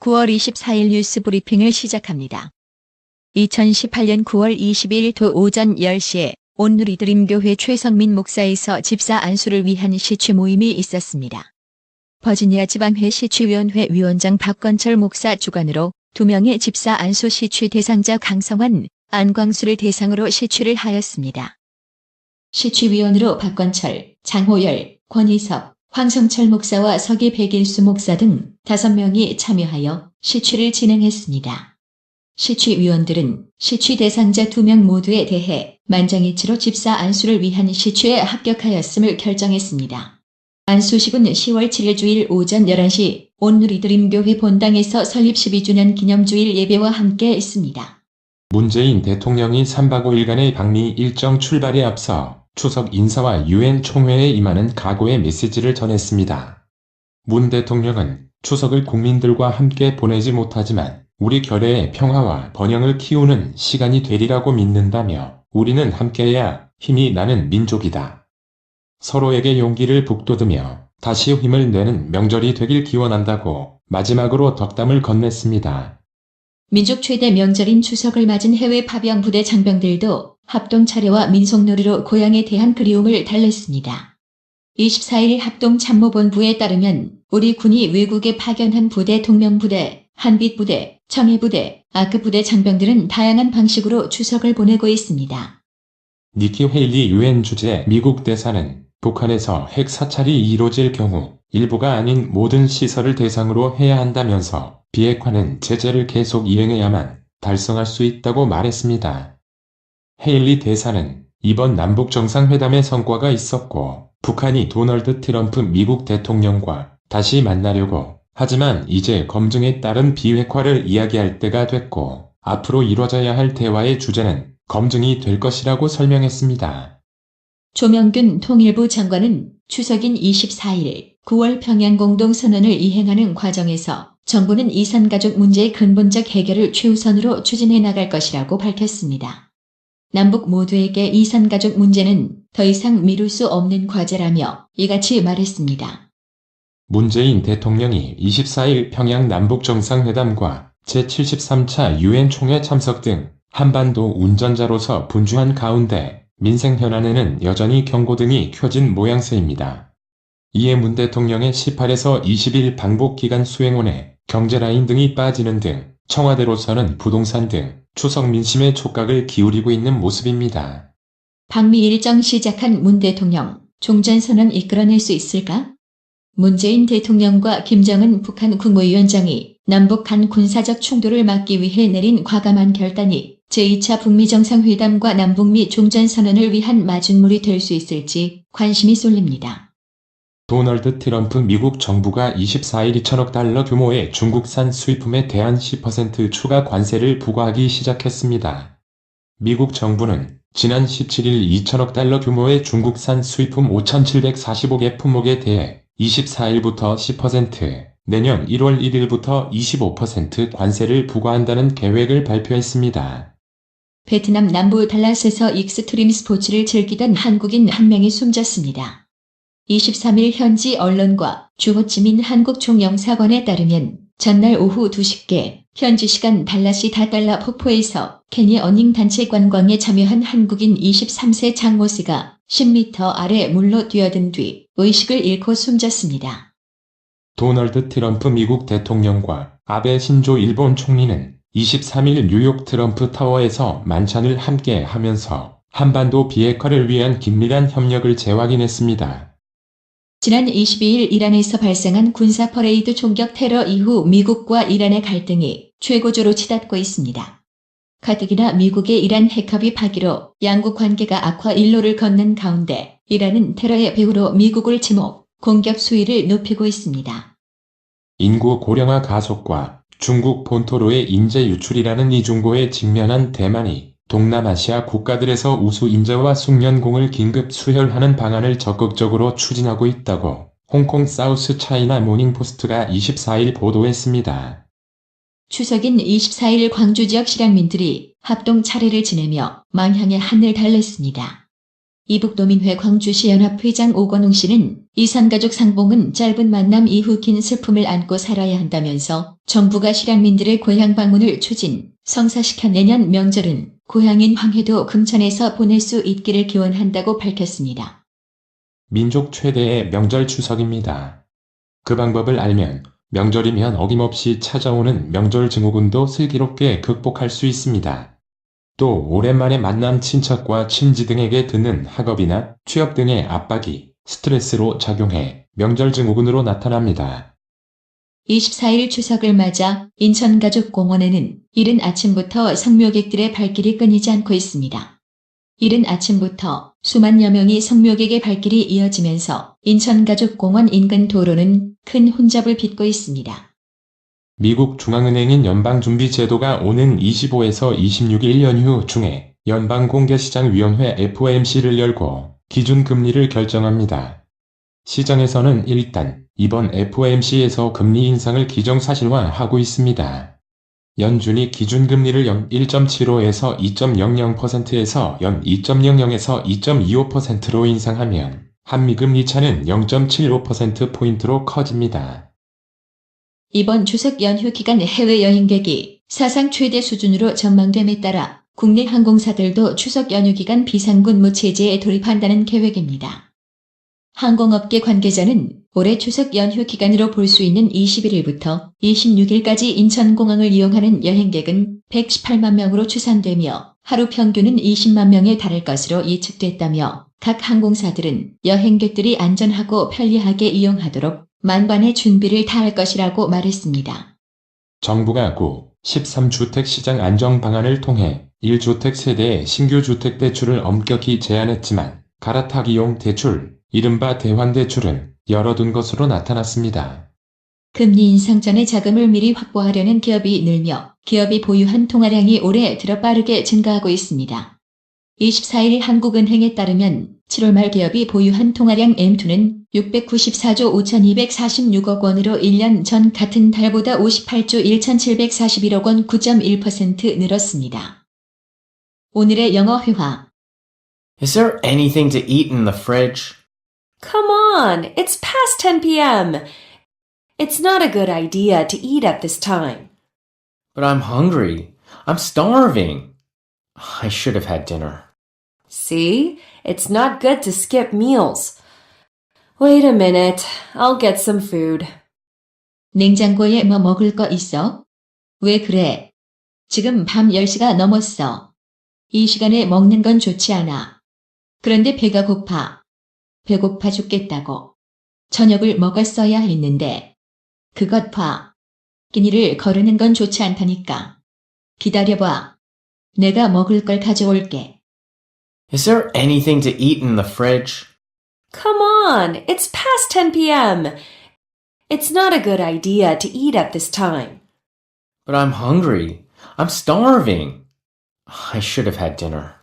9월 24일 뉴스 브리핑을 시작합니다. 2018년 9월 22일 토 오전 10시에 온누리드림교회 최성민 목사에서 집사 안수를 위한 시취 모임이 있었습니다. 버지니아 지방회 시취위원회 위원장 박건철 목사 주관으로 2명의 집사 안수 시취 대상자 강성환, 안광수를 대상으로 시취를 하였습니다. 시취위원으로 박건철, 장호열, 권희석, 황성철 목사와 서기 백일수 목사 등 5명이 참여하여 시취를 진행했습니다. 시취위원들은 시취 대상자 2명 모두에 대해 만장일치로 집사 안수를 위한 시취에 합격하였음을 결정했습니다. 안수식은 10월 7일 주일 오전 11시 온누리드림교회 본당에서 설립 12주년 기념주일 예배와 함께 있습니다. 문재인 대통령이 3박 5일간의 방미 일정 출발에 앞서 추석 인사와 유엔 총회에 임하는 각오의 메시지를 전했습니다. 문 대통령은 추석을 국민들과 함께 보내지 못하지만 우리 결의의 평화와 번영을 키우는 시간이 되리라고 믿는다며 우리는 함께해야 힘이 나는 민족이다. 서로에게 용기를 북돋으며 다시 힘을 내는 명절이 되길 기원한다고 마지막으로 덕담을 건넸습니다. 민족 최대 명절인 추석을 맞은 해외 파병 부대 장병들도 합동 차례와 민속놀이로 고향에 대한 그리움을 달랬습니다. 24일 합동참모본부에 따르면 우리 군이 외국에 파견한 부대 동명부대, 한빛부대, 청해부대, 아크부대 장병들은 다양한 방식으로 추석을 보내고 있습니다. 니키 헤일리 유엔 주재 미국 대사는 북한에서 핵 사찰이 이루어질 경우 일부가 아닌 모든 시설을 대상으로 해야 한다면서 비핵화는 제재를 계속 이행해야만 달성할 수 있다고 말했습니다. 헤일리 대사는 이번 남북 정상회담의 성과가 있었고 북한이 도널드 트럼프 미국 대통령과 다시 만나려고 하지만 이제 검증에 따른 비핵화를 이야기할 때가 됐고 앞으로 이뤄져야 할 대화의 주제는 검증이 될 것이라고 설명했습니다. 조명균 통일부 장관은 추석인 24일 9월 평양 공동선언을 이행하는 과정에서 정부는 이산가족 문제의 근본적 해결을 최우선으로 추진해 나갈 것이라고 밝혔습니다. 남북 모두에게 이산가족 문제는 더 이상 미룰 수 없는 과제라며 이같이 말했습니다. 문재인 대통령이 24일 평양 남북정상회담과 제73차 유엔 총회 참석 등 한반도 운전자로서 분주한 가운데 민생 현안에는 여전히 경고등이 켜진 모양새입니다. 이에 문 대통령의 18에서 20일 방북 기간 수행원에 경제라인 등이 빠지는 등 청와대로서는 부동산 등 추석 민심에 촉각을 기울이고 있는 모습입니다. 방미 일정 시작한 문 대통령, 종전선언 이끌어낼 수 있을까? 문재인 대통령과 김정은 북한 국무위원장이 남북 간 군사적 충돌을 막기 위해 내린 과감한 결단이 제2차 북미 정상회담과 남북미 종전선언을 위한 마중물이 될 수 있을지 관심이 쏠립니다. 도널드 트럼프 미국 정부가 24일 2천억 달러 규모의 중국산 수입품에 대한 10% 추가 관세를 부과하기 시작했습니다. 미국 정부는 지난 17일 2천억 달러 규모의 중국산 수입품 5,745개 품목에 대해 24일부터 10%, 내년 1월 1일부터 25% 관세를 부과한다는 계획을 발표했습니다. 베트남 남부 달라스에서 익스트림 스포츠를 즐기던 한국인 한 명이 숨졌습니다. 23일 현지 언론과 주호치민 한국총영사관에 따르면 전날 오후 2시께 현지 시간 달라시 다달라 폭포에서 캐니어닝 단체 관광에 참여한 한국인 23세 장모 씨가 10m 아래 물로 뛰어든 뒤 의식을 잃고 숨졌습니다. 도널드 트럼프 미국 대통령과 아베 신조 일본 총리는 23일 뉴욕 트럼프 타워에서 만찬을 함께 하면서 한반도 비핵화를 위한 긴밀한 협력을 재확인했습니다. 지난 22일 이란에서 발생한 군사 퍼레이드 총격 테러 이후 미국과 이란의 갈등이 최고조로 치닫고 있습니다. 가뜩이나 미국의 이란 핵합의 파기로 양국 관계가 악화 일로를 걷는 가운데 이란은 테러의 배후로 미국을 지목, 공격 수위를 높이고 있습니다. 인구 고령화 가속과 중국 본토로의 인재 유출이라는 이중고에 직면한 대만이 동남아시아 국가들에서 우수 인재와 숙련공을 긴급 수혈하는 방안을 적극적으로 추진하고 있다고 홍콩 사우스 차이나 모닝포스트가 24일 보도했습니다. 추석인 24일 광주 지역 실향민들이 합동 차례를 지내며 망향의 한을 달랬습니다. 이북도민회 광주시 연합회장 오건웅 씨는 이산가족 상봉은 짧은 만남 이후 긴 슬픔을 안고 살아야 한다면서 정부가 실향민들의 고향 방문을 추진, 성사시켜 내년 명절은 고향인 황해도 금천에서 보낼 수 있기를 기원한다고 밝혔습니다. 민족 최대의 명절 추석입니다. 그 방법을 알면 명절이면 어김없이 찾아오는 명절 증후군도 슬기롭게 극복할 수 있습니다. 또 오랜만에 만난 친척과 친지 등에게 드는 학업이나 취업 등의 압박이 스트레스로 작용해 명절 증후군으로 나타납니다. 24일 추석을 맞아 인천가족공원에는 이른 아침부터 성묘객들의 발길이 끊이지 않고 있습니다. 이른 아침부터 수만여 명이 성묘객의 발길이 이어지면서 인천가족공원 인근 도로는 큰 혼잡을 빚고 있습니다. 미국 중앙은행인 연방준비제도가 오는 25에서 26일 연휴 중에 연방공개시장위원회 FOMC를 열고 기준금리를 결정합니다. 시장에서는 일단 이번 FOMC에서 금리 인상을 기정사실화하고 있습니다. 연준이 기준금리를 연 1.75에서 2.00%에서 연 2.00에서 2.25%로 인상하면 한미금리 차는 0.75%포인트로 커집니다. 이번 추석 연휴 기간 해외 여행객이 사상 최대 수준으로 전망됨에 따라 국내 항공사들도 추석 연휴 기간 비상근무 체제에 돌입한다는 계획입니다. 항공업계 관계자는 올해 추석 연휴 기간으로 볼 수 있는 21일부터 26일까지 인천공항을 이용하는 여행객은 118만 명으로 추산되며 하루 평균은 20만 명에 달할 것으로 예측됐다며 각 항공사들은 여행객들이 안전하고 편리하게 이용하도록 만반의 준비를 다할 것이라고 말했습니다. 정부가 13주택 시장 안정 방안을 통해 1주택 세대의 신규 주택 대출을 엄격히 제한했지만 갈아타기용 대출, 이른바 대환대출은 열어둔 것으로 나타났습니다. 금리 인상 전에 자금을 미리 확보하려는 기업이 늘며 기업이 보유한 통화량이 올해 들어 빠르게 증가하고 있습니다. 24일 한국은행에 따르면 7월 말 기업이 보유한 통화량 M2는 694조 5246억 원으로 1년 전 같은 달보다 58조 1741억 원 9.1% 늘었습니다. 오늘의 영어 회화. Is there anything to eat in the fridge? Come on, it's past 10 p.m. It's not a good idea to eat at this time. But I'm hungry. I'm starving. I should have had dinner. See? It's not good to skip meals. Wait a minute, I'll get some food. 냉장고에 뭐 먹을 거 있어? 왜 그래? 지금 밤 10시가 넘었어. 이 시간에 먹는 건 좋지 않아. 그런데 배가 고파. 배고파 죽겠다고. 저녁을 먹었어야 했는데. 그것 봐. 끼니를 거르는 건 좋지 않다니까. 기다려봐. 내가 먹을 걸 가져올게. Is there anything to eat in the fridge? Come on, it's past 10 p.m. It's not a good idea to eat at this time. But I'm hungry. I'm starving. I should have had dinner.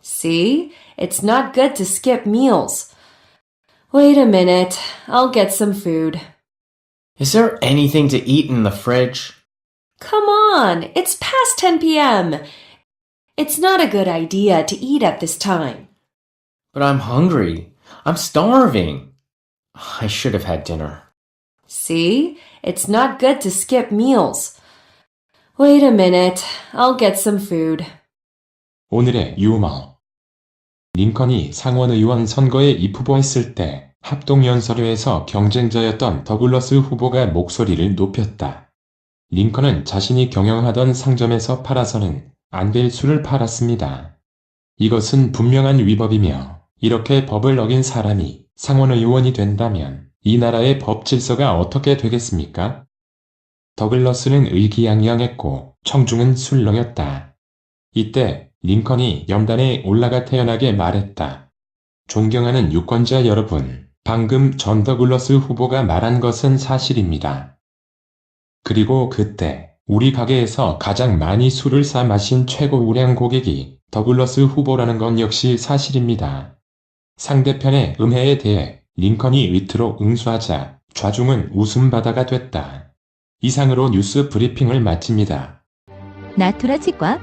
See? It's not good to skip meals. Wait a minute, I'll get some food. Is there anything to eat in the fridge? Come on, it's past 10 p.m. It's not a good idea to eat at this time. But I'm hungry. I'm starving. I should have had dinner. See? It's not good to skip meals. Wait a minute, I'll get some food. 오늘의 유머. 링컨이 상원의원 선거에 입후보했을 때 합동연설회에서 경쟁자였던 더글러스 후보가 목소리를 높였다. 링컨은 자신이 경영하던 상점에서 팔아서는 안 될 술을 팔았습니다. 이것은 분명한 위법이며 이렇게 법을 어긴 사람이 상원의원이 된다면 이 나라의 법 질서가 어떻게 되겠습니까? 더글러스는 의기양양했고 청중은 술렁였다. 이때 링컨이 연단에 올라가 태연하게 말했다. 존경하는 유권자 여러분, 방금 전 더글러스 후보가 말한 것은 사실입니다. 그리고 그때 우리 가게에서 가장 많이 술을 사 마신 최고 우량 고객이 더글러스 후보라는 건 역시 사실입니다. 상대편의 음해에 대해 링컨이 위트로 응수하자 좌중은 웃음바다가 됐다. 이상으로 뉴스 브리핑을 마칩니다. 나토라 치과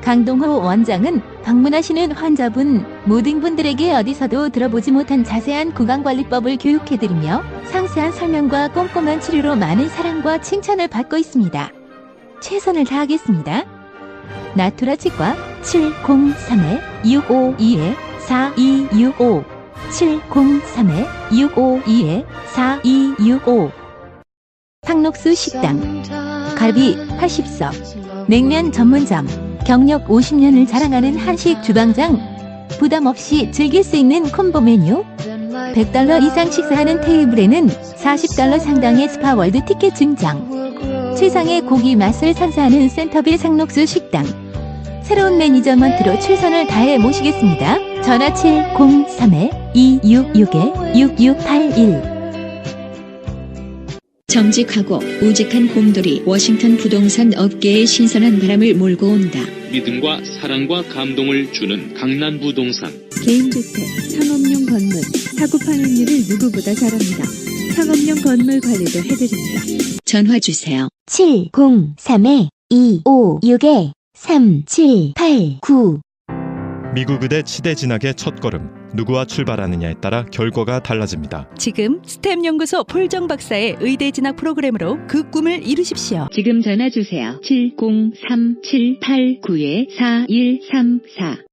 강동호 원장은 방문하시는 환자분 모든 분들에게 어디서도 들어보지 못한 자세한 구강관리법을 교육해드리며 상세한 설명과 꼼꼼한 치료로 많은 사랑과 칭찬을 받고 있습니다. 최선을 다하겠습니다. 나투라 치과 703-652-4265 703-652-4265 상록수 식당 갈비 80석 냉면 전문점 경력 50년을 자랑하는 한식 주방장 부담 없이 즐길 수 있는 콤보 메뉴 $100 이상 식사하는 테이블에는 $40 상당의 스파월드 티켓 증정 최상의 고기 맛을 선사하는 센터빌 상록수 식당 새로운 매니저먼트로 최선을 다해 모시겠습니다. 전화 703-266-6681 정직하고 우직한 곰돌이 워싱턴 부동산 업계에 신선한 바람을 몰고 온다. 믿음과 사랑과 감동을 주는 강남부동산. 개인주택, 상업용 건물, 사고 판매율을 누구보다 잘합니다. 상업용 건물 관리도 해드립니다. 전화 주세요. 703-256-3789 미국 의대 치대 진학의 첫걸음, 누구와 출발하느냐에 따라 결과가 달라집니다. 지금 스템 연구소 폴정 박사의 의대 진학 프로그램으로 그 꿈을 이루십시오. 지금 전화 주세요. 703-789-4134